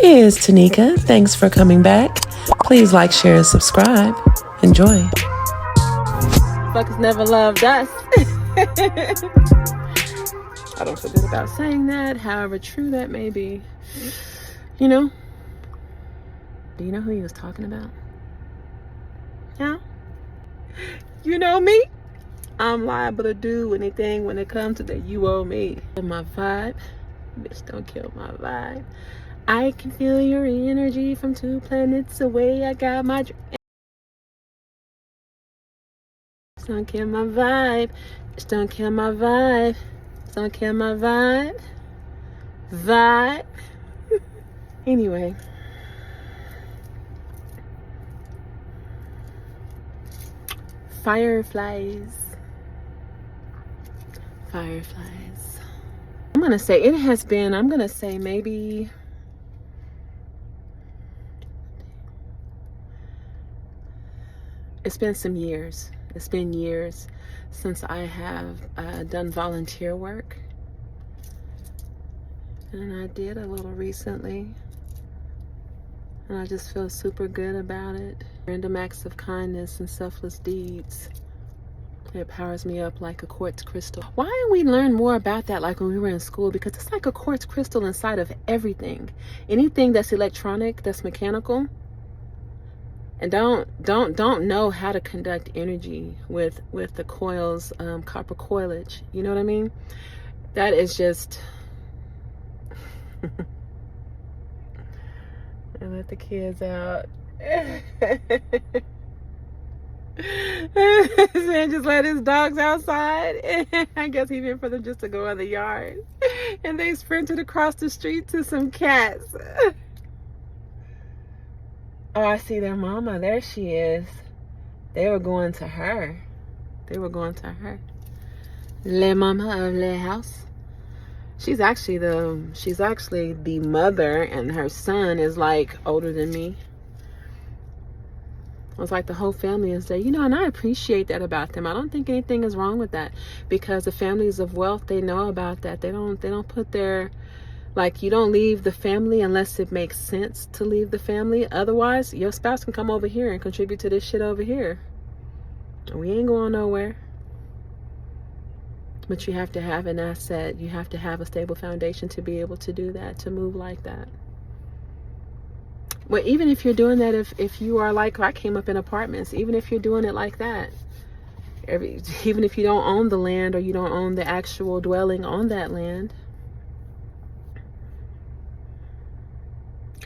is Tanika. Thanks for coming back. Please like, share, and subscribe. Enjoy. Fuckers never loved us. I don't feel good about saying that, however true that may be. You know? Do you know who he was talking about? Huh? You know me? I'm liable to do anything when it comes to the you owe me. My vibe. Bitch, don't kill my vibe. I can feel your energy from 2 planets away. I got my... Don't kill my vibe. Just don't kill my vibe. Just don't kill my vibe. Vibe. Anyway. Fireflies. Fireflies. I'm gonna say it has been, I'm gonna say maybe it's been some years. It's been years since I have done volunteer work. And I did a little recently. And I just feel super good about it. Random acts of kindness and selfless deeds. It powers me up like a quartz crystal. Why didn't we learn more about that like when we were in school? Because it's like a quartz crystal inside of everything. Anything that's electronic, that's mechanical, and don't know how to conduct energy with the coils, copper coilage. You know what I mean? That is just... I let the kids out. Man just let his dogs outside. I guess he meant for them just to go in the yard. And they sprinted across the street to some cats. Oh, I see their mama. There she is. They were going to her. They were going to her. Le mama of le house. She's actually the mother, and her son is like older than me. It's like the whole family is there, you know, and I appreciate that about them. I don't think anything is wrong with that, because the families of wealth, they know about that. They don't put their, like, you don't leave the family unless it makes sense to leave the family. Otherwise, your spouse can come over here and contribute to this shit over here. We ain't going nowhere. But you have to have an asset. You have to have a stable foundation to be able to do that, to move like that. Well, even if you're doing that, if you are like, I came up in apartments, even if you're doing it like that, even if you don't own the land or you don't own the actual dwelling on that land,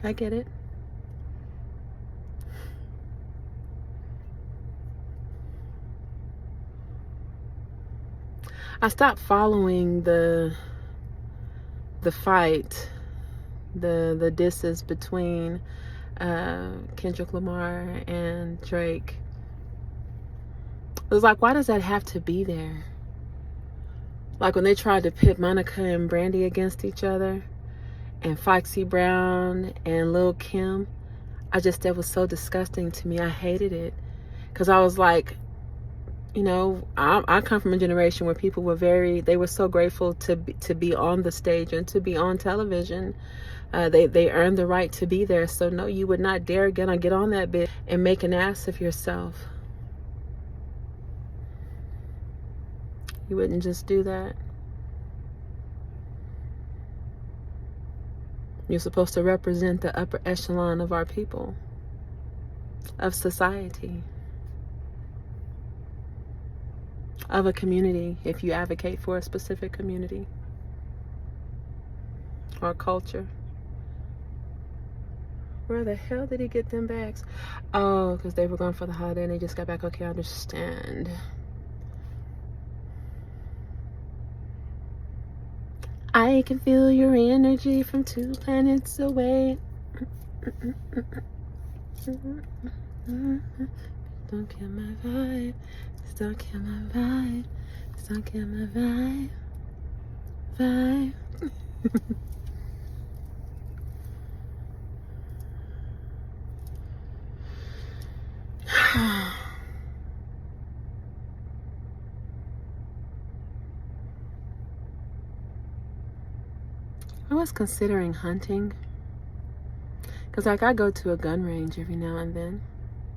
I get it. I stopped following the fight, the disses between Kendrick Lamar and Drake. It was like, why does that have to be there? Like when they tried to pit Monica and Brandy against each other, and Foxy Brown and Lil' Kim, that was so disgusting to me. I hated it, because I was like, you know, I come from a generation where people were they were so grateful to be on the stage and to be on television. They earned the right to be there. So no, you would not dare get on that bit and make an ass of yourself. You wouldn't just do that. You're supposed to represent the upper echelon of our people, of society, of a community, if you advocate for a specific community or culture. Where the hell did he get them bags? Oh, because they were going for the holiday and they just got back. Okay, I understand. I can feel your energy from 2 planets away. Don't kill my vibe. Don't kill my vibe. Don't kill my vibe. Vibe. I was considering hunting. Because like I go to a gun range every now and then.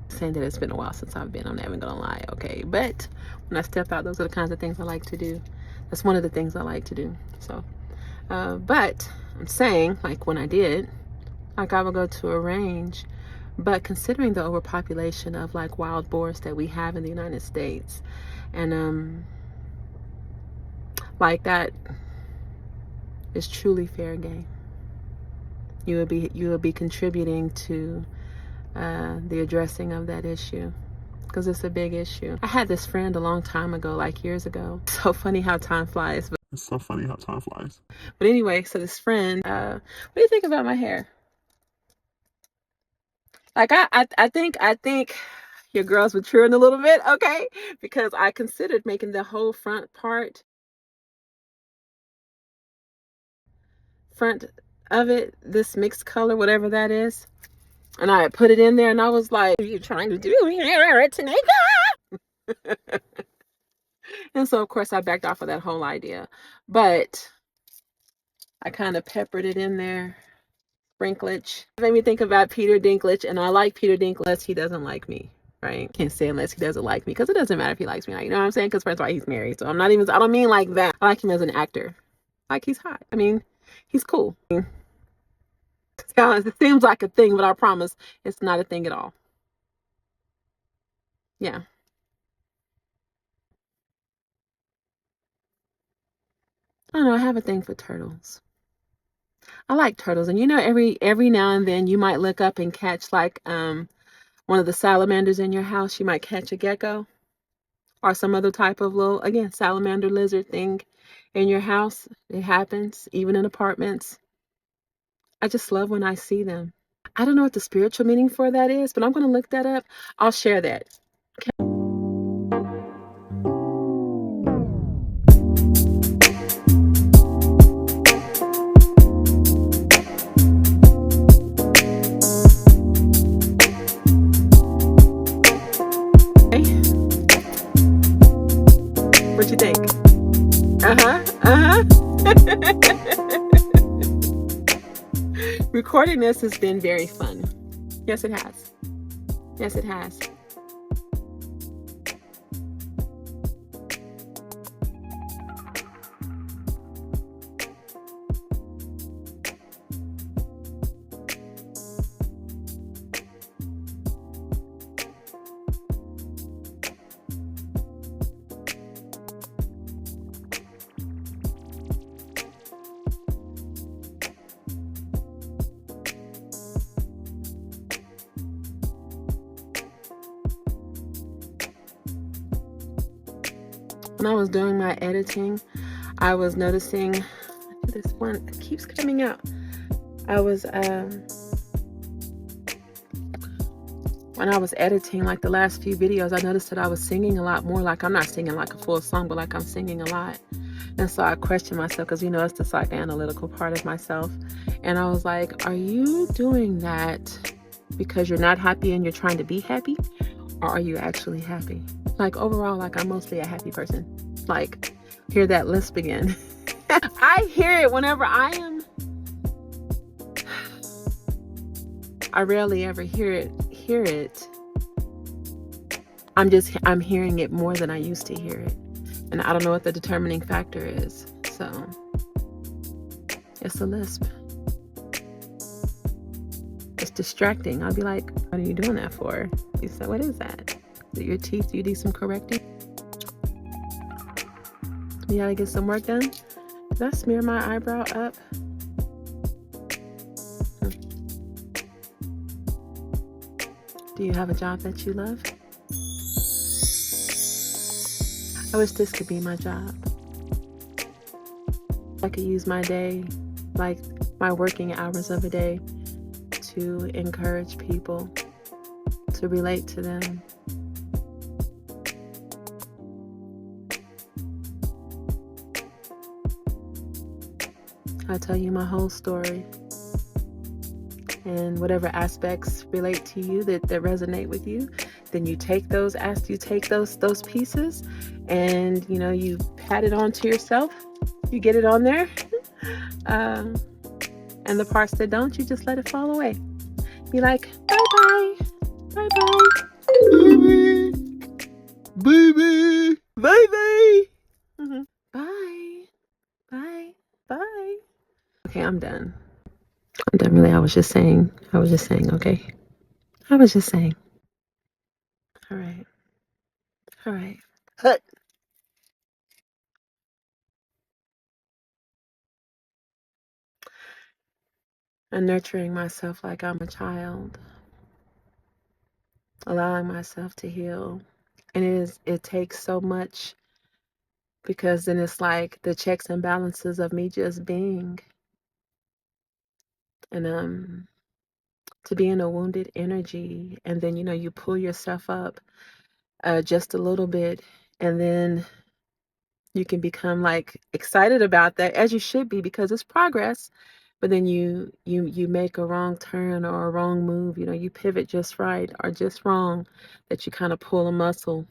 Saying that it's been a while since I've been, I'm not even gonna lie, okay? But when I step out, those are the kinds of things I like to do. That's one of the things I like to do. So, but I'm saying, like when I did, like I would go to a range, but considering the overpopulation of like wild boars that we have in the United States, and like that is truly fair game. You would be contributing to the addressing of that issue, because it's a big issue. I had this friend a long time ago, like years ago. So funny how time flies. It's so funny how time flies. But anyway, so this friend, what do you think about my hair? Like I think your girl's maturing a little bit, okay? Because I considered making the whole front of it this mixed color, whatever that is. And I put it in there and I was like, "What are you trying to do here at Tnexca?" And so of course I backed off of that whole idea. But I kind of peppered it in there. Sprinklage. It made me think about Peter Dinklage, and I like Peter Dinklage unless he doesn't like me. Right? Can't say unless he doesn't like me, because it doesn't matter if he likes me. You know what I'm saying? Because first of all, he's married. So I don't mean like that. I like him as an actor. Like, he's hot. I mean, he's cool. To be honest, it seems like a thing, but I promise it's not a thing at all. Yeah. I don't know. I have a thing for turtles. I like turtles, and you know, every now and then you might look up and catch like one of the salamanders in your house. You might catch a gecko or some other type of little, again, salamander lizard thing in your house. It happens even in apartments. I just love when I see them. I don't know what the spiritual meaning for that is, but I'm going to look that up. I'll share that. What you think? Recording this has been very fun. Yes, it has. Yes, it has. When I was doing my editing, I was noticing this one keeps coming out. I was when I was editing like the last few videos, I noticed that I was singing a lot more. Like, I'm not singing like a full song, but like I'm singing a lot. And so I questioned myself, because you know, it's the psychoanalytical part of myself. And I was like, are you doing that because you're not happy and you're trying to be happy? Or are you actually happy? Like, overall, like, I'm mostly a happy person. Like, hear that lisp again. I hear it whenever I am. I rarely ever hear it. I'm hearing it more than I used to hear it. And I don't know what the determining factor is. So it's a lisp. It's distracting. I'll be like, what are you doing that for? You said, what is that? Is it your teeth? Do you need some correcting? You gotta get some work done? Did I smear my eyebrow up? Do you have a job that you love? I wish this could be my job. I could use my day, like my working hours of a day, to encourage people, to relate to them. I'll tell you my whole story, and whatever aspects relate to you that resonate with you, then you take those pieces, and you know, you pat it on to yourself, you get it on there, and the parts that don't, you just let it fall away. Be like, bye-bye. Bye-bye. Baby. Baby. Bye-bye. Mm-hmm. Bye. Bye. Bye. Okay, I'm done. I'm done, really. I was just saying, okay? I was just saying. All right. All right. Hut. And nurturing myself like I'm a child. Allowing myself to heal. And it takes so much, because then it's like the checks and balances of me just being. And to be in a wounded energy, and then you pull yourself up just a little bit, and then you can become like excited about that, as you should be, because it's progress. But then you make a wrong turn or a wrong move, you pivot just right or just wrong, that you kind of pull a muscle,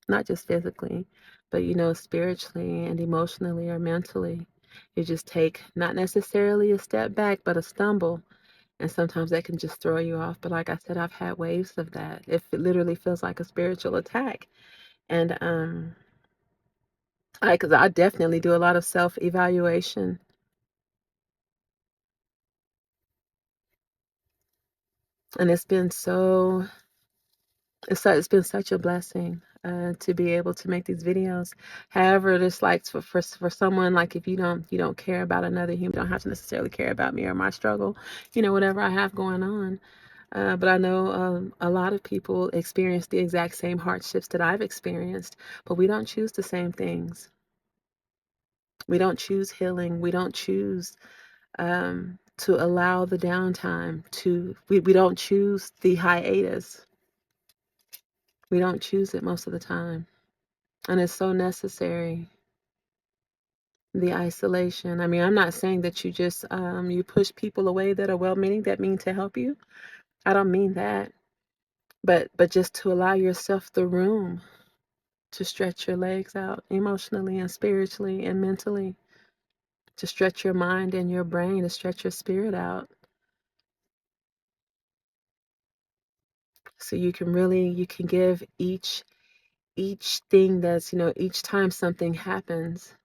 not just physically, but spiritually and emotionally or mentally. You just take not necessarily a step back, but a stumble. And sometimes that can just throw you off. But like I said, I've had waves of that. It literally feels like a spiritual attack. And because I definitely do a lot of self-evaluation. And it's been it's been such a blessing to be able to make these videos. However, it's like for someone, like, if you don't care about another human, you don't have to necessarily care about me or my struggle, whatever I have going on. But I know a lot of people experience the exact same hardships that I've experienced, but we don't choose the same things. We don't choose healing. We don't choose to allow the downtime. We don't choose the hiatus. We don't choose it most of the time. And it's so necessary. The isolation. I mean, I'm not saying that you just you push people away that are well-meaning, that mean to help you. I don't mean that. But just to allow yourself the room to stretch your legs out emotionally and spiritually and mentally, to stretch your mind and your brain, to stretch your spirit out, so you can give each thing that's, each time something happens,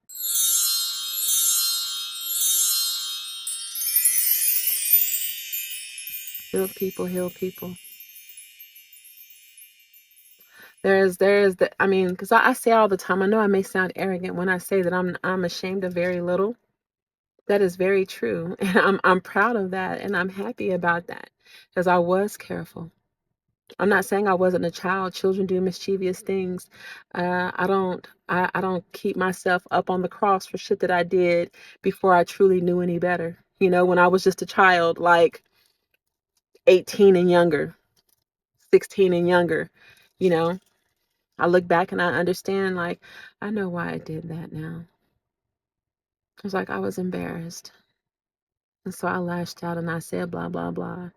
heal people. There's the, I mean, because I say all the time, I know I may sound arrogant when I say that I'm ashamed of very little. That is very true. And I'm proud of that, and I'm happy about that, because I was careful. I'm not saying I wasn't a child. Children do mischievous things. I don't keep myself up on the cross for shit that I did before I truly knew any better. When I was just a child, like 18 and younger, 16 and younger, you know, I look back and I understand, like, I know why I did that now. It's like I was embarrassed. And so I lashed out and I said, blah, blah, blah.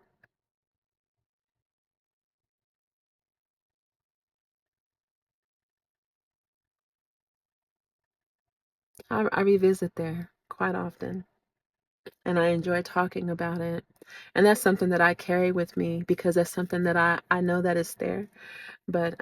I revisit there quite often, and I enjoy talking about it. And that's something that I carry with me, because that's something that I know that is there. But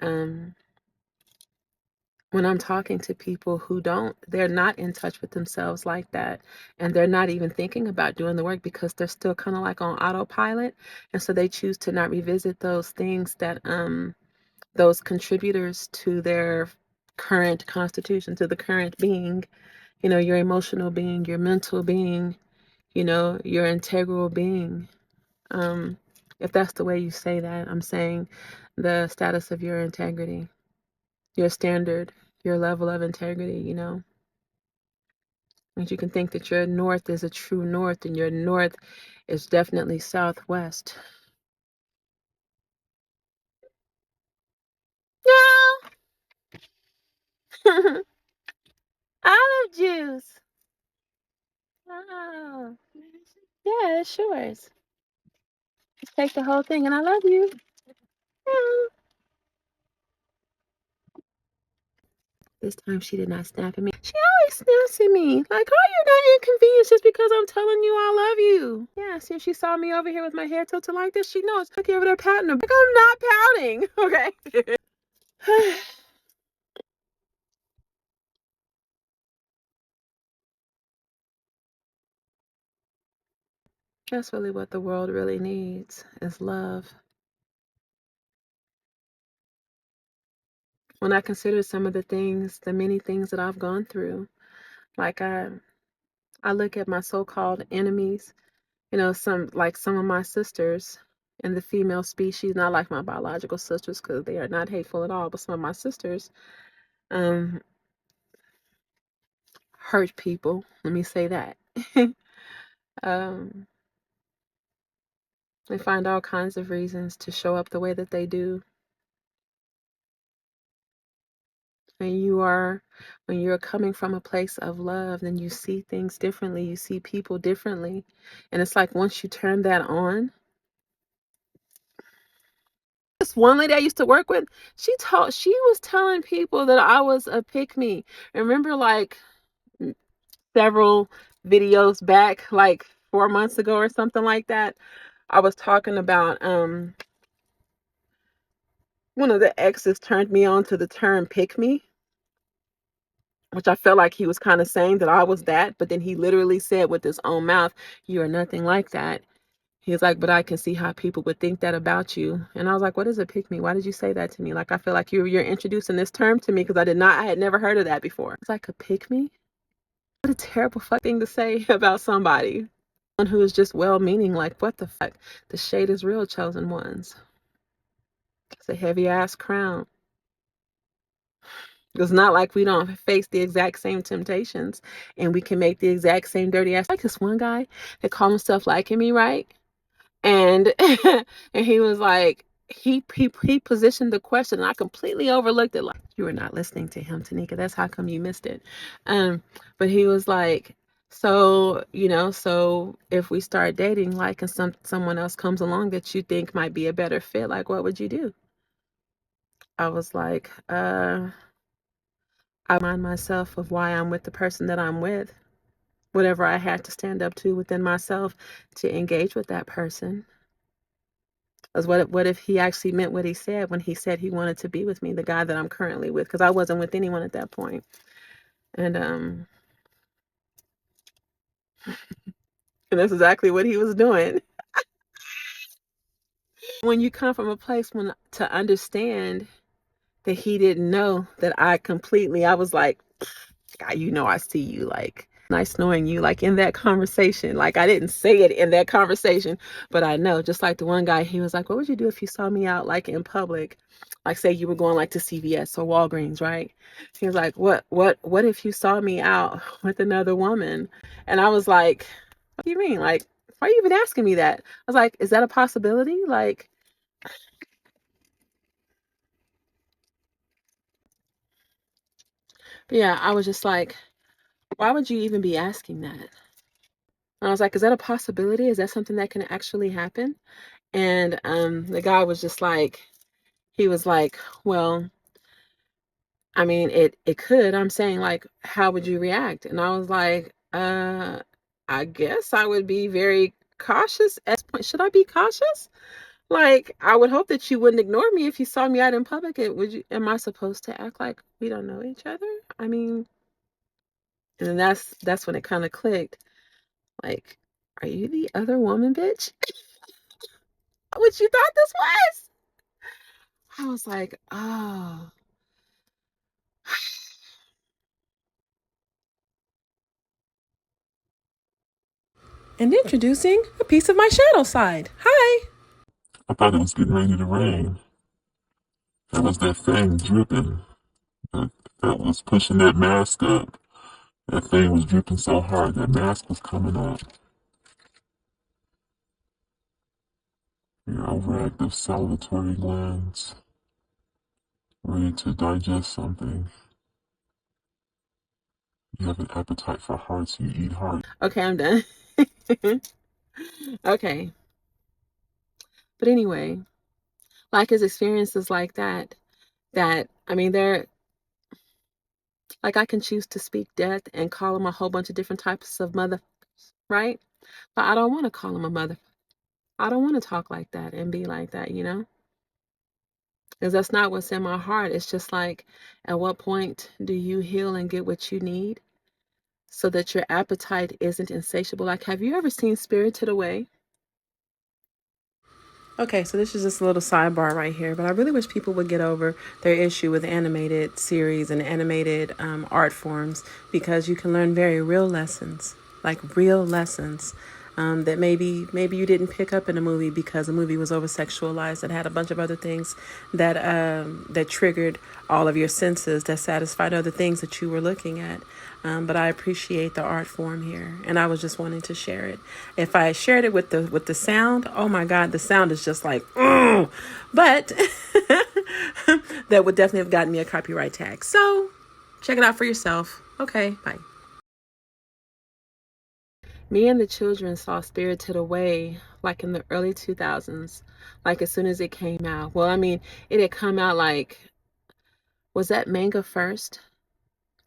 when I'm talking to people who they're not in touch with themselves like that, and they're not even thinking about doing the work, because they're still kind of like on autopilot. And so they choose to not revisit those things that, those contributors to their current constitution, to the current being, your emotional being, your mental being, your integral being. If that's the way you say that, I'm saying the status of your integrity, your standard, your level of integrity, And you can think that your north is a true north, and your north is definitely southwest. No! Olive juice! Oh. Yeah, it's yours. Just take the whole thing, and I love you. Yeah. This time she did not snap at me. She always snaps at me. Like, are you not inconvenienced just because I'm telling you I love you? Yeah, see, if she saw me over here with my hair tilted like this, she knows. Look over there pouting. Like, I'm not pouting, okay? That's really what the world really needs, is love. When I consider some of the things, the many things that I've gone through, like I look at my so-called enemies, some of my sisters in the female species, not like my biological sisters because they are not hateful at all, but some of my sisters hurt people. Let me say that. um, they find all kinds of reasons to show up the way that they do. And when you're coming from a place of love, then you see things differently. You see people differently. And it's like once you turn that on, this one lady I used to work with, she was telling people that I was a pick-me. Remember, like several videos back, like 4 months ago or something like that, I was talking about one of the exes turned me on to the term pick-me, which I felt like he was kind of saying that I was that, but then he literally said with his own mouth, "You are nothing like that." He was like, "But I can see how people would think that about you." And I was like, "What is a pick me? Why did you say that to me?" Like, I feel like you're introducing this term to me because I had never heard of that before. It's like, a pick me? What a terrible fuck thing to say about somebody. One who is just well-meaning. Like, what the fuck? The shade is real, chosen ones. It's a heavy ass crown. It's not like we don't face the exact same temptations and we can make the exact same dirty ass. Like this one guy that called himself liking me, right? And and he was like, he positioned the question and I completely overlooked it. Like, you were not listening to him, Tanika. That's how come you missed it. But he was like, so if we start dating, like, and someone else comes along that you think might be a better fit, like, what would you do? I was like, I remind myself of why I'm with the person that I'm with. Whatever I had to stand up to within myself to engage with that person. Because what if he actually meant what he said when he said he wanted to be with me, the guy that I'm currently with? Because I wasn't with anyone at that point. And and that's exactly what he was doing. When you come from a place to understand that he didn't know that I was like, God, I see you, like, nice knowing you, like, in that conversation. Like, I didn't say it in that conversation, but I know, just like the one guy, he was like, what would you do if you saw me out, like, in public? Like, say you were going, like, to CVS or Walgreens, right? He was like, what if you saw me out with another woman? And I was like, what do you mean? Like, why are you even asking me that? I was like, is that a possibility? Like, yeah, I was just like, why would you even be asking that? And I was like, is that a possibility? Is that something that can actually happen? And the guy was just like, he was like, well, I mean, it could. I'm saying, like, how would you react? And I was like, I guess I would be very cautious at this point. Should I be cautious? Like, I would hope that you wouldn't ignore me if you saw me out in public. Am I supposed to act like we don't know each other? I mean, and then that's when it kind of clicked. Like, are you the other woman, bitch? What you thought this was? I was like, oh. And introducing a piece of my shadow side. Hi! I thought it was getting ready to rain. It was that thing dripping that was pushing that mask up. That thing was dripping so hard that mask was coming up. Your overactive salivatory glands ready to digest something. You have an appetite for hearts, you eat hearts. Okay, I'm done. Okay. But anyway, like his experiences like that, I mean, Like I can choose to speak death and call him a whole bunch of different types of mother, right? But I don't want to call him a mother. I don't want to talk like that and be like that, you know? Because that's not what's in my heart. It's just like, at what point do you heal and get what you need so that your appetite isn't insatiable? Like, have you ever seen Spirited Away? Okay, so this is just a little sidebar right here, but I really wish people would get over their issue with animated series and animated art forms, because you can learn very real lessons, like real lessons that maybe you didn't pick up in a movie because the movie was over sexualized and had a bunch of other things that that triggered all of your senses, that satisfied other things that you were looking at. But I appreciate the art form here, and I was just wanting to share it. If I shared it with the sound, oh my God, the sound is just like, oh. But that would definitely have gotten me a copyright tag. So check it out for yourself. Okay, bye. Me and the children saw Spirited Away like in the early 2000s, like as soon as it came out. Well, I mean, it had come out like, was that manga first?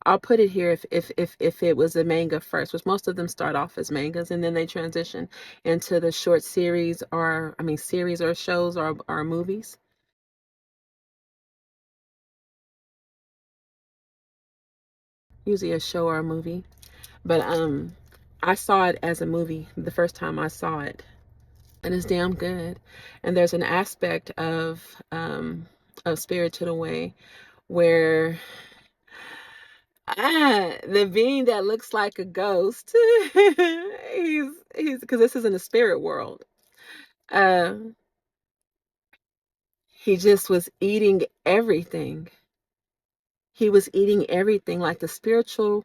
I'll put it here if it was a manga first, which most of them start off as mangas and then they transition into the short series, or I mean series or shows or movies. Usually a show or a movie. But I saw it as a movie the first time I saw it. And it's damn good. And there's an aspect of Spirited Away where the being that looks like a ghost, he's because this is in the spirit world. Uh, he just was eating everything. He was eating everything, like the spiritual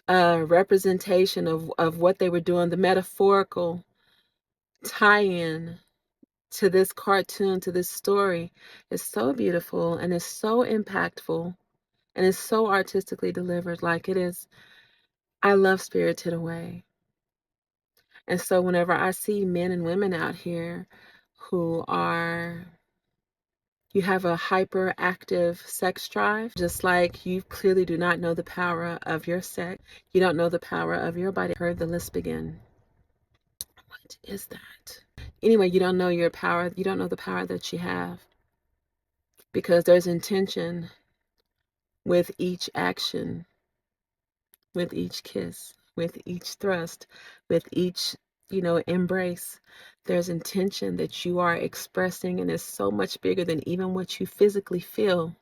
representation of what they were doing, the metaphorical tie-in to this cartoon, to this story, is so beautiful and is so impactful and is so artistically delivered. Like it is, I love Spirited Away. And so whenever I see men and women out here who are, you have a hyperactive sex drive, just like you clearly do not know the power of your sex, you don't know the power of your body. Heard the list begin. What is that? Anyway, you don't know your power, you don't know the power that you have, because there's intention with each action, with each kiss, with each thrust, with each, embrace. There's intention that you are expressing, and it's so much bigger than even what you physically feel.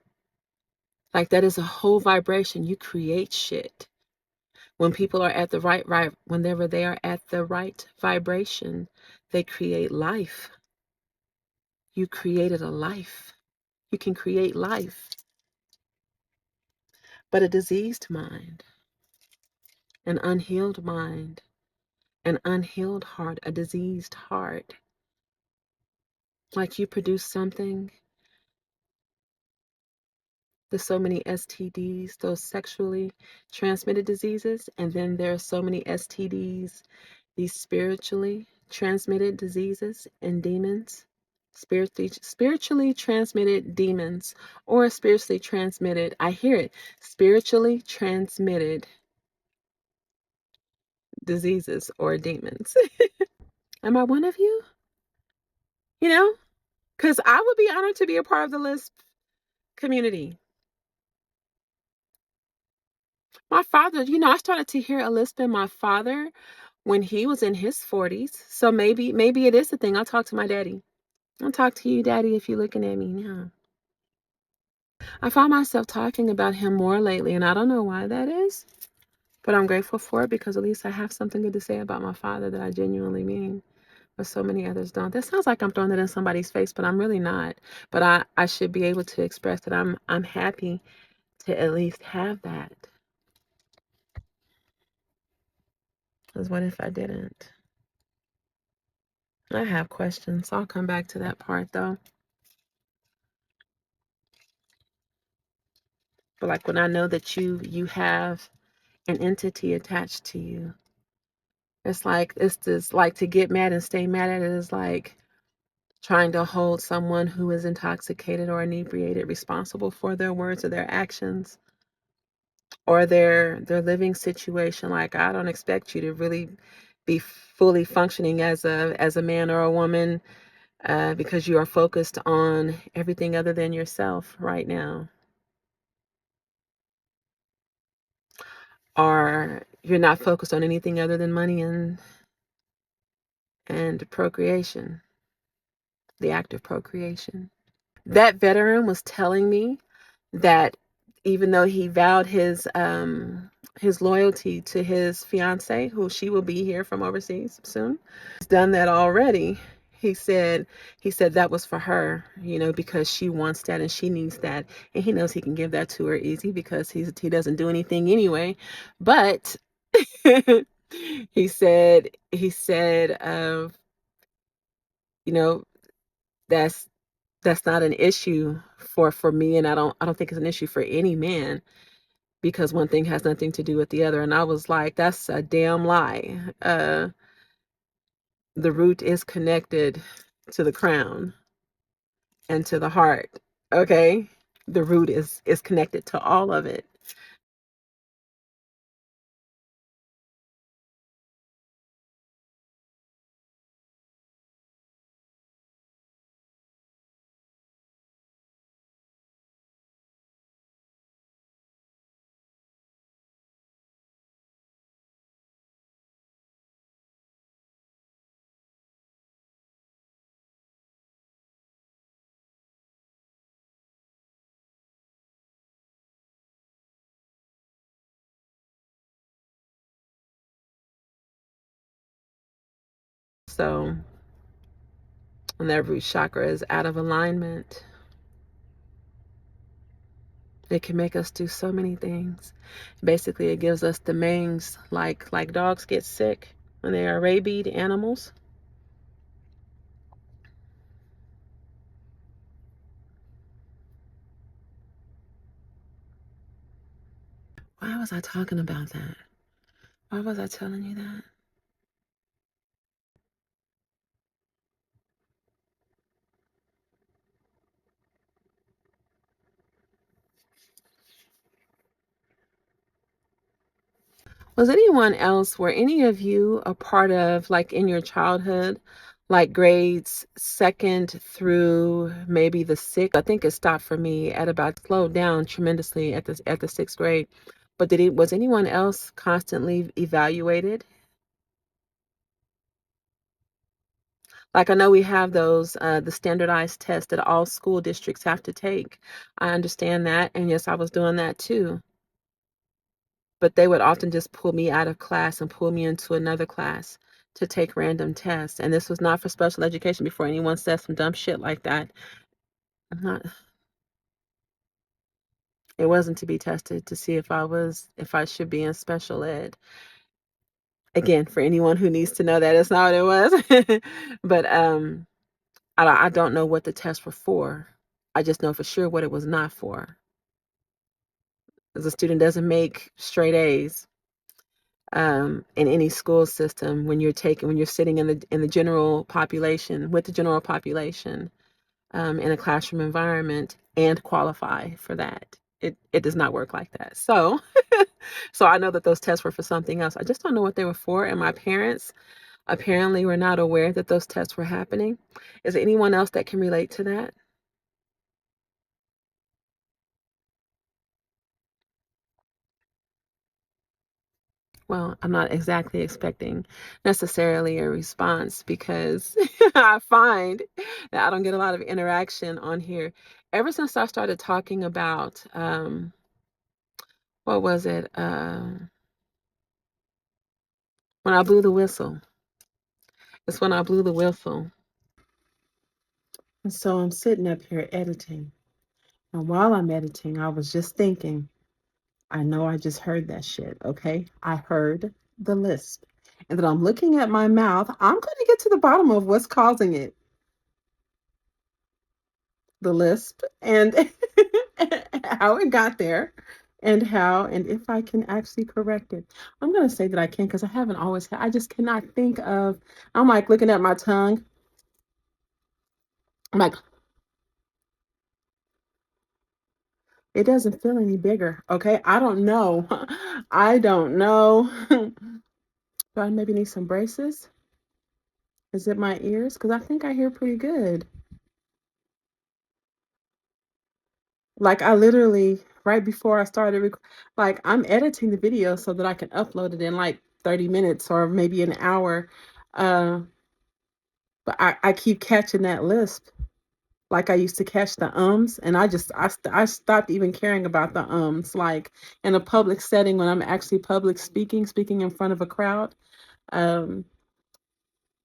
Like that is a whole vibration. You create shit. When people are at the whenever they are at the right vibration, they create life. You created a life. You can create life. But a diseased mind, an unhealed mind, an unhealed heart, a diseased heart. Like you produce something. There's so many STDs, those sexually transmitted diseases, and then there are so many STDs, these spiritually transmitted diseases and demons, spiritually transmitted demons, or spiritually transmitted, I hear it, spiritually transmitted diseases or demons. Am I one of you? You know? Because I would be honored to be a part of the Lisp community. My father, I started to hear a lisp in my father when he was in his 40s. So maybe it is a thing. I'll talk to my daddy. I'll talk to you, Daddy, if you're looking at me now. I find myself talking about him more lately, and I don't know why that is, but I'm grateful for it, because at least I have something good to say about my father that I genuinely mean, but so many others don't. That sounds like I'm throwing it in somebody's face, but I'm really not. But I should be able to express that I'm happy to at least have that. Because what if I didn't? I have questions. I'll come back to that part though. But like when I know that you have an entity attached to you, it's like to get mad and stay mad at it is like trying to hold someone who is intoxicated or inebriated responsible for their words or their actions. or their living situation. Like, I don't expect you to really be fully functioning as a man or a woman because you are focused on everything other than yourself right now. Or you're not focused on anything other than money and procreation, the act of procreation. That veteran was telling me that even though he vowed his loyalty to his fiance, who she will be here from overseas soon, he's done that already. He said that was for her, because she wants that and she needs that, and he knows he can give that to her easy because he doesn't do anything anyway. But he said, that's not an issue for me, and I don't think it's an issue for any man, because one thing has nothing to do with the other. And I was like, that's a damn lie. The root is connected to the crown and to the heart. Okay? The root is connected to all of it. So when that root chakra is out of alignment, it can make us do so many things. Basically, it gives us the mange, like dogs get sick when they are rabied animals. Why was I talking about that? Why was I telling you that? Was anyone else, were any of you a part of, like, in your childhood, like grades 2nd through maybe the 6th? I think it stopped for me at about, slowed down tremendously at the 6th grade. But was anyone else constantly evaluated? Like, I know we have those, the standardized tests that all school districts have to take. I understand that. And yes, I was doing that too. But they would often just pull me out of class and pull me into another class to take random tests. And this was not for special education, before anyone says some dumb shit like that. It wasn't to be tested to see if I should be in special ed. Again, for anyone who needs to know, that is not what it was. But I don't know what the tests were for. I just know for sure what it was not for. Because a student doesn't make straight A's in any school system when you're sitting in the general population, with the general population, in a classroom environment, and qualify for that. It does not work like that. So so I know that those tests were for something else. I just don't know what they were for, and my parents apparently were not aware that those tests were happening. Is there anyone else that can relate to that? Well, I'm not exactly expecting necessarily a response, because I find that I don't get a lot of interaction on here. Ever since I started talking about, what was it? When I blew the whistle. It's when I blew the whistle. And so I'm sitting up here editing. And while I'm editing, I was just thinking, I know I just heard that shit, okay? I heard the lisp. And then I'm looking at my mouth. I'm going to get to the bottom of what's causing it. The lisp, and how it got there, and if I can actually correct it. I'm going to say that I can, because I haven't always I just cannot think of. I'm like looking at my tongue. I'm like, It doesn't feel any bigger. Okay. I don't know. I don't know. Do I maybe need some braces? Is it my ears? Because I think I hear pretty good. Like I literally, right before I started, like I'm editing the video so that I can upload it in like 30 minutes or maybe an hour. Uh, but I keep catching that lisp. Like I used to catch the ums, and I stopped even caring about the ums. Like in a public setting when I'm actually public speaking in front of a crowd. Um,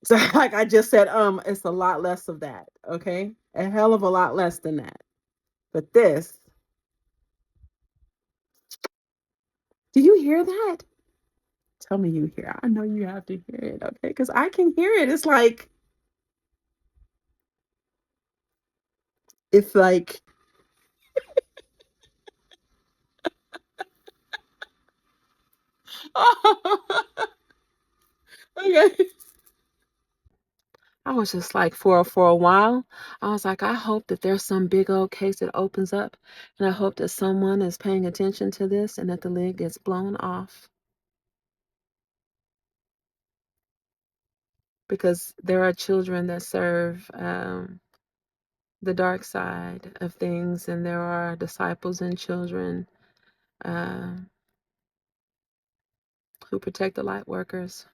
so like I just said, it's a lot less of that. Okay, a hell of a lot less than that. But this, do you hear that? Tell me you hear. I know you have to hear it, okay? Because I can hear it. It's like, okay. I was just like, for a while, I was like, I hope that there's some big old case that opens up, and I hope that someone is paying attention to this and that the lid gets blown off. Because there are children that serve the dark side of things, and there are disciples and children uh, who protect the light workers,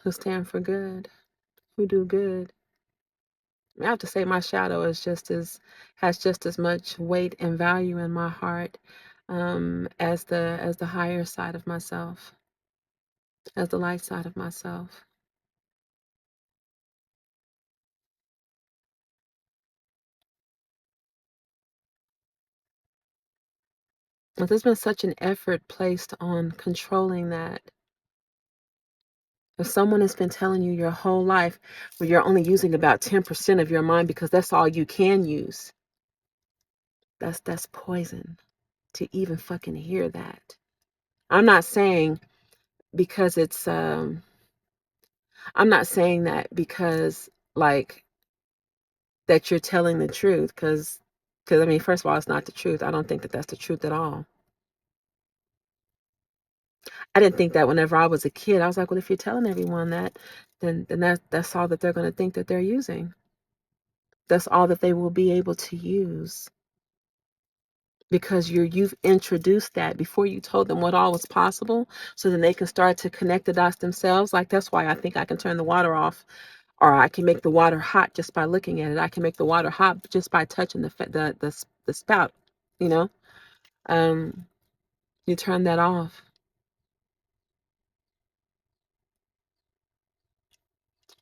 who stand for good, who do good. I have to say my shadow has just as much weight and value in my heart as the higher side of myself, as the light side of myself. But there's been such an effort placed on controlling that. If someone has been telling you your whole life, well, you're only using about 10% of your mind because that's all you can use, that's poison to even fucking hear that. I'm not saying because it's I'm not saying that because like that you're telling the truth, because I mean, first of all, it's not the truth. I don't think that that's the truth at all. I didn't think that whenever I was a kid. I was like, well, if you're telling everyone that, then that's all that they're going to think that they're using. That's all that they will be able to use, because you've introduced that before you told them what all was possible, so then they can start to connect the dots themselves. Like that's why I think I can turn the water off, or I can make the water hot just by looking at it. I can make the water hot just by touching the spout. You know, you turn that off.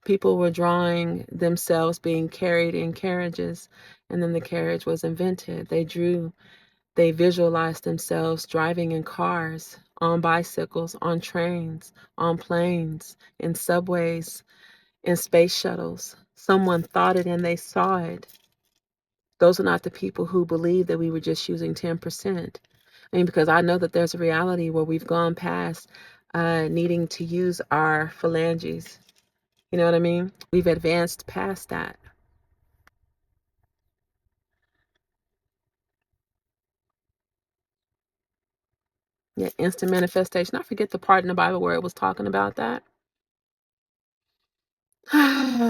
People were drawing themselves being carried in carriages, and then the carriage was invented. They visualized themselves driving in cars, on bicycles, on trains, on planes, in subways, in space shuttles. Someone thought it and they saw it. Those are not the people who believe that we were just using 10%. I mean, because I know that there's a reality where we've gone past needing to use our phalanges. You know what I mean? We've advanced past that. Yeah, instant manifestation. I forget the part in the Bible where it was talking about that.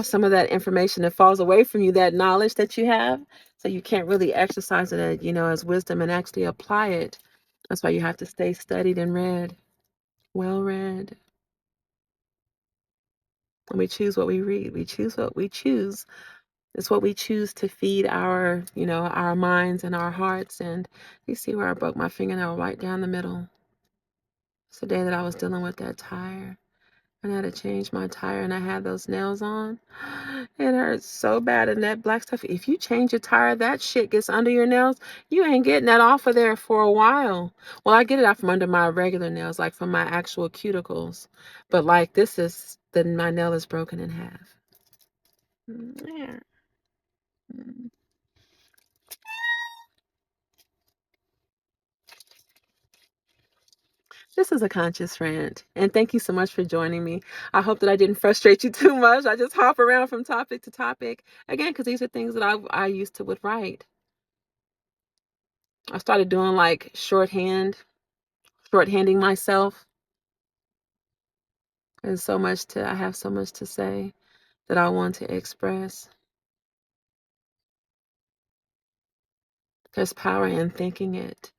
Some of that information that falls away from you, that knowledge that you have, so you can't really exercise it, as wisdom and actually apply it. That's why you have to stay studied and read, well read. And we choose what we read. We choose what we choose. It's what we choose to feed our, our minds and our hearts. And you see where I broke my fingernail right down the middle. It's the day that I was dealing with that tire. And I had to change my tire, and I had those nails on. It hurts so bad, and that black stuff. If you change your tire, that shit gets under your nails. You ain't getting that off of there for a while. Well, I get it out from under my regular nails, like from my actual cuticles. But like my nail is broken in half. Yeah. This is a conscious rant, and thank you so much for joining me. I hope that I didn't frustrate you too much. I just hop around from topic to topic again, because these are things that I used to would write. I started doing like shorthanding myself. I have so much to say that I want to express. There's power in thinking it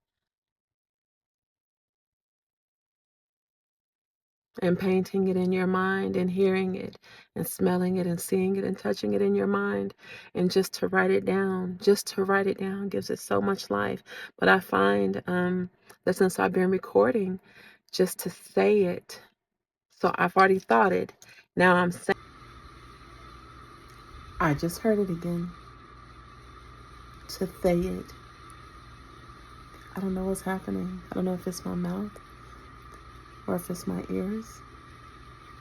and painting it in your mind and hearing it and smelling it and seeing it and touching it in your mind, and just to write it down gives it so much life. But I find that since I've been recording, just to say it, so I've already thought it, now I'm saying. I just heard it again. To say it. I don't know what's happening. I don't know if it's my mouth or if it's my ears.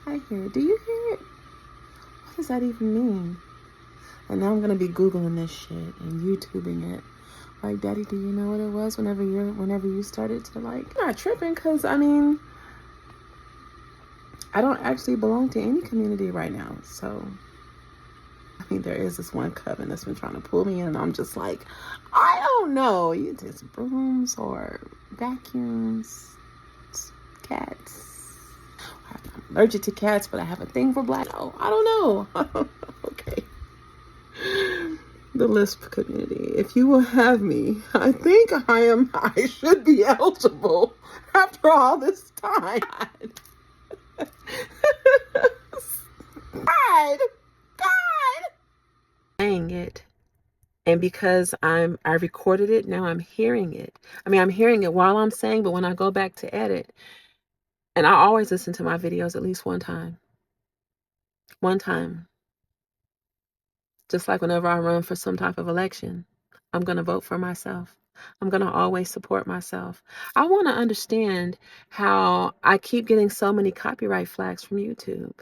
I hear it. Do you hear it? What does that even mean? And now I'm gonna be Googling this shit and YouTubing it. Like, Daddy, do you know what it was whenever you started to, like, I'm not tripping, because I mean, I don't actually belong to any community right now. So I mean, there is this one coven that's been trying to pull me in, and I'm just like, I don't know. It's brooms or vacuums, cats. I'm allergic to cats, but I have a thing for black. Oh, I don't know. Okay. The Lisp community. If you will have me, I think I should be eligible after all this time. God. Saying it, and because I recorded it, now I'm hearing it. I mean, I'm hearing it while I'm saying, but when I go back to edit, and I always listen to my videos at least one time. Just like whenever I run for some type of election, I'm going to vote for myself. I'm going to always support myself. I want to understand how I keep getting so many copyright flags from YouTube.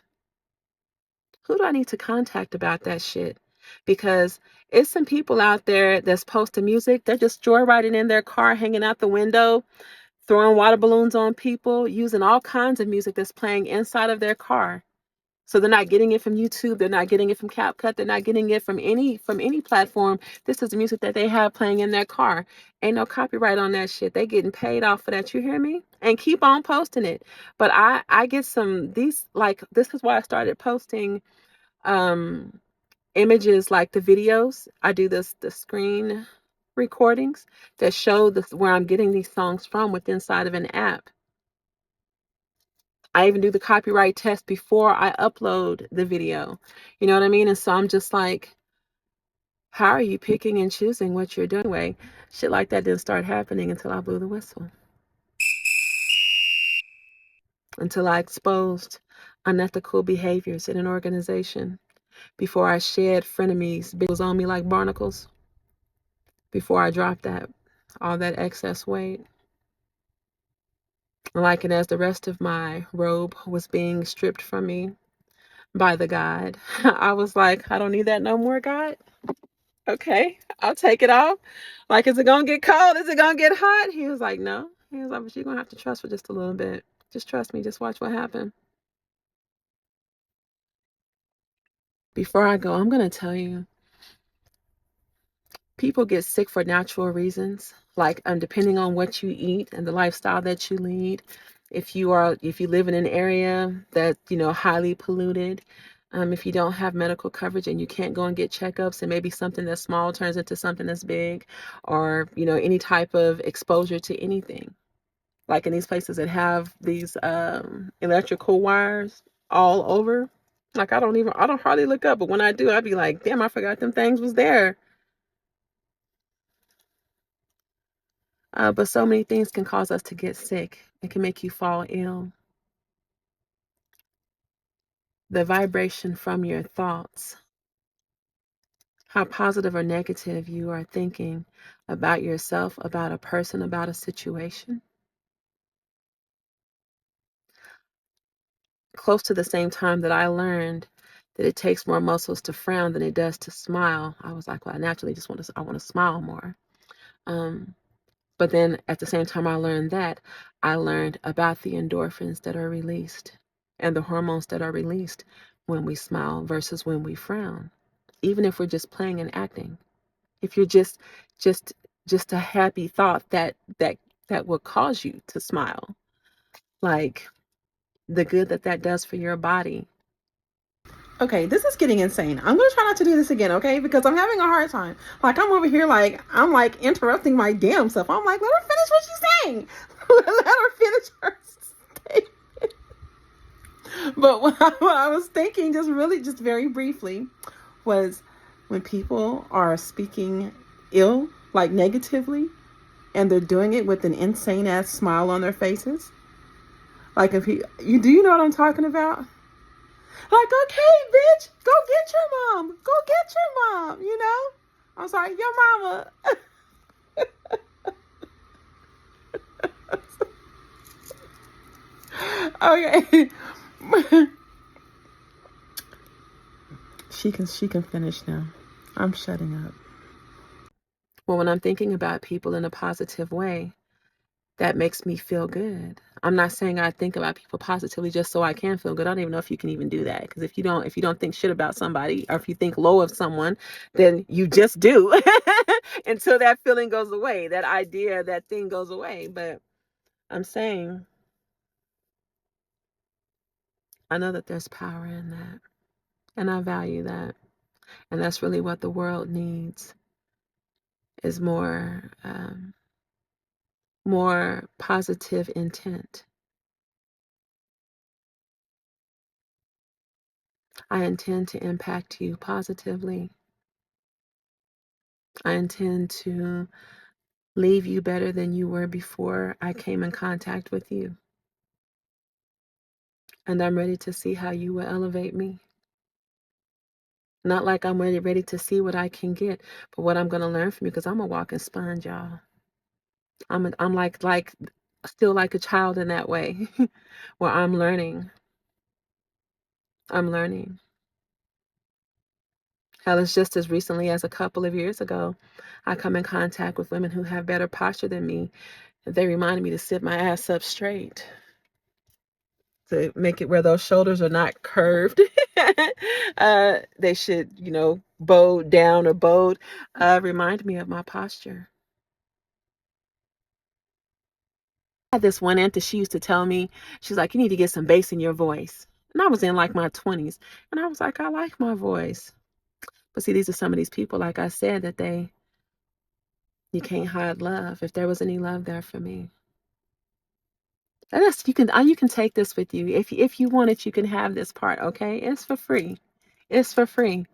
Who do I need to contact about that shit? Because it's some people out there that's posting music. They're just joyriding in their car, hanging out the window, throwing water balloons on people, using all kinds of music that's playing inside of their car. So they're not getting it from YouTube. They're not getting it from CapCut. They're not getting it from any platform. This is the music that they have playing in their car. Ain't no copyright on that shit. They getting paid off for that. You hear me? And keep on posting it. But I get this is why I started posting images like the videos. I do the screen recordings that show where I'm getting these songs from inside of an app. I even do the copyright test before I upload the video. You know what I mean? And so I'm just like, how are you picking and choosing what you're doing? Anyway, shit like that didn't start happening until I blew the whistle. Until I exposed unethical behaviors in an organization. Before I shed frenemies, bills on me like barnacles. Before I dropped all that excess weight. Like, and as the rest of my robe was being stripped from me by the God, I was like, I don't need that no more, God. Okay, I'll take it off. Like, is it gonna get cold? Is it gonna get hot? He was like, no. He was like, but you're gonna have to trust for just a little bit. Just trust me. Just watch what happens. Before I go, I'm gonna tell you, people get sick for natural reasons, like depending on what you eat and the lifestyle that you lead. If you live in an area that, highly polluted, if you don't have medical coverage and you can't go and get checkups, and maybe something that's small turns into something that's big, or any type of exposure to anything, like in these places that have these electrical wires all over. Like, I don't hardly look up, but when I do, I'd be like, damn, I forgot them things was there. But so many things can cause us to get sick. It can make you fall ill. The vibration from your thoughts, how positive or negative you are thinking about yourself, about a person, about a situation. Close to the same time that I learned that it takes more muscles to frown than it does to smile, I was like, well, I naturally just want to smile more. But then at the same time I learned that, I learned about the endorphins that are released and the hormones that are released when we smile versus when we frown. Even if we're just playing and acting. If you're just just a happy thought that will cause you to smile. Like the good that does for your body. Okay, this is getting insane. I'm gonna try not to do this again, okay? Because I'm having a hard time. Like, I'm over here, like, I'm like interrupting my damn self. I'm like, let her finish what she's saying. Let her finish her statement. But what I was thinking, just very briefly, was when people are speaking ill, like negatively, and they're doing it with an insane ass smile on their faces. Like, if do you know what I'm talking about? Like, okay, bitch, go get your mom. Go get your mom, you know? I'm sorry, your mama. Okay. She can finish now. I'm shutting up. Well, when I'm thinking about people in a positive way, that makes me feel good. I'm not saying I think about people positively just so I can feel good. I don't even know if you can even do that. Because if you don't think shit about somebody, or if you think low of someone, then you just do until that feeling goes away, that idea, that thing goes away. But I'm saying, I know that there's power in that, and I value that. And that's really what the world needs, is more positive intent. I intend to impact you positively. I intend to leave you better than you were before I came in contact with you. And I'm ready to see how you will elevate me. Not like I'm ready to see what I can get, but what I'm going to learn from you, because I'm a walking sponge, y'all. I'm like still like a child in that way, where I'm learning. I'm learning. Hell, it's just as recently as a couple of years ago, I come in contact with women who have better posture than me. They reminded me to sit my ass up straight, to make it where those shoulders are not curved. They should, bowed down or bowed. Remind me of my posture. I had this one aunt that she used to tell me, she's like, you need to get some bass in your voice. And I was in like my 20s. And I was like, I like my voice. But see, these are some of these people, like I said, that you can't hide love. If there was any love there for me. And you can take this with you. If you want it, you can have this part, okay? It's for free. It's for free.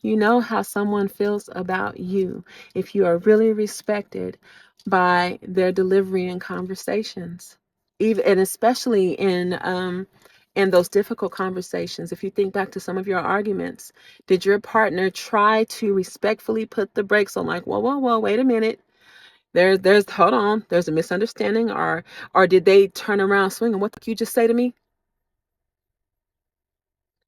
You know how someone feels about you if you are really respected by their delivery and conversations, even and especially in those difficult conversations. If you think back to some of your arguments, did your partner try to respectfully put the brakes on, like, whoa, wait a minute? There's hold on, there's a misunderstanding, or did they turn around swinging? What did you just say to me?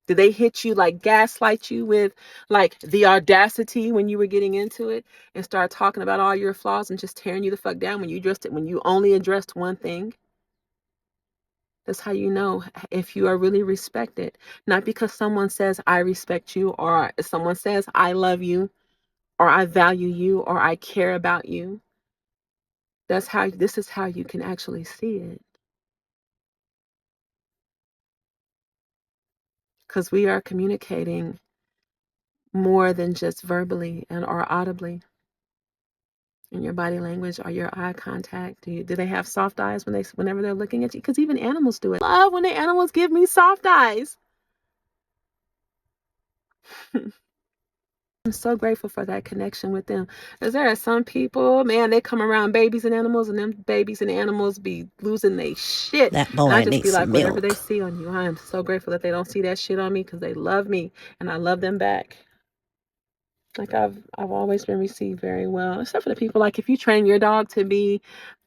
Did they hit you, like gaslight you with like the audacity when you were getting into it, and start talking about all your flaws and just tearing you the fuck down when you only addressed one thing? That's how you know if you are really respected. Not because someone says I respect you, or someone says I love you, or I value you, or I care about you. This is how you can actually see it. Because we are communicating more than just verbally or audibly. In your body language or your eye contact, do they have soft eyes whenever they're looking at you? Because even animals do it. I love when the animals give me soft eyes. I'm so grateful for that connection with them. Because there are some people, man, they come around babies and animals, and them babies and animals be losing their shit. That boy And I just needs be like, some whatever they milk. see on you, I am so grateful that they don't see that shit on me, because they love me and I love them back. Like I've always been received very well, except for the people, like if you train your dog to be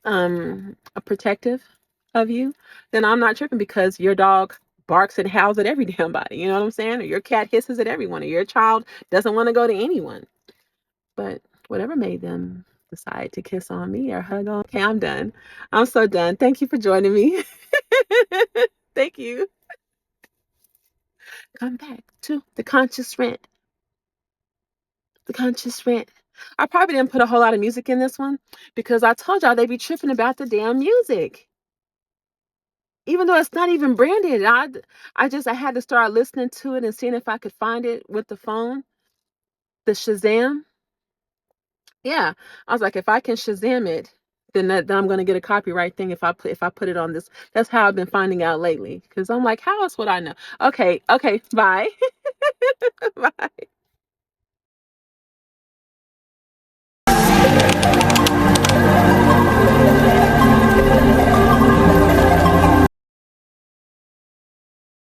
a protective of you, then I'm not tripping, because your dog barks and howls at every damn body. You know what I'm saying? Or your cat hisses at everyone, or your child doesn't want to go to anyone. But whatever made them decide to kiss on me or hug on. Okay, I'm done. I'm so done. Thank you for joining me. Thank you. Come back to the conscious rant. The conscious rant. I probably didn't put a whole lot of music in this one because I told y'all they be tripping about the damn music. Even though it's not even branded. I had to start listening to it and seeing if I could find it with the phone. The Shazam. Yeah. I was like, if I can Shazam it, then I'm gonna get a copyright thing if I put it on this. That's how I've been finding out lately. Because I'm like, how else would I know? Okay, bye. Bye.